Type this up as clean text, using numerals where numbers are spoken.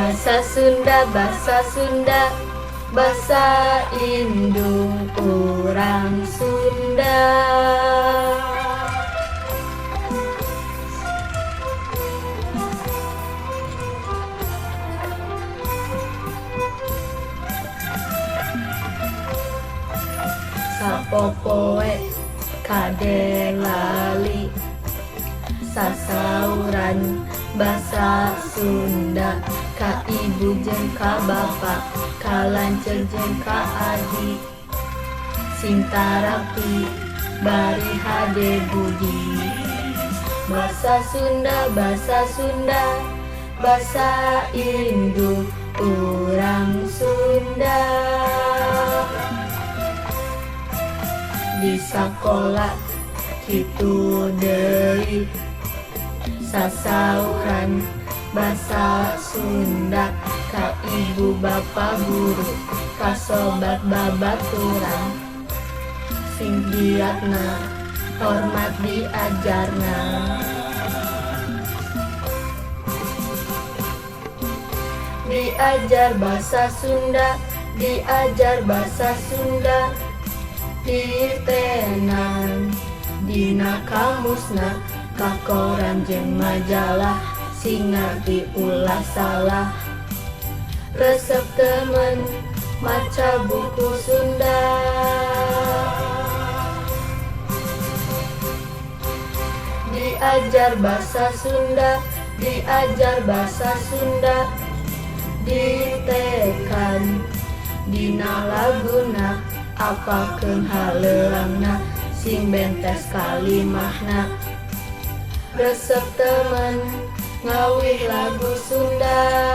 Bahasa Sunda, bahasa indung orang Sunda. Sapopoe kade lali, sasauran bahasa Sunda, ka ibu jeung ka bapa, ka lanceuk jeung ka adi, sintarapi bari hade budi. Bahasa Sunda, bahasa indung urang Sunda. Di sakola kitu deui sasauran bahasa Sunda, ka ibu bapa guru, ka sobat babaturan, sing giatna hormat diajarna. Diajar bahasa Sunda, diajar bahasa Sunda, ditenan dina kamusna, ka koran jeung majalah, sing ngarti ulah salah. Resep temen maca buku Sunda. Diajar bahasa Sunda, diajar bahasa Sunda, ditekan dina laguna, apakeun haleungna, sing bentes kalimahna. Resep temen ngawih lagu Sunda.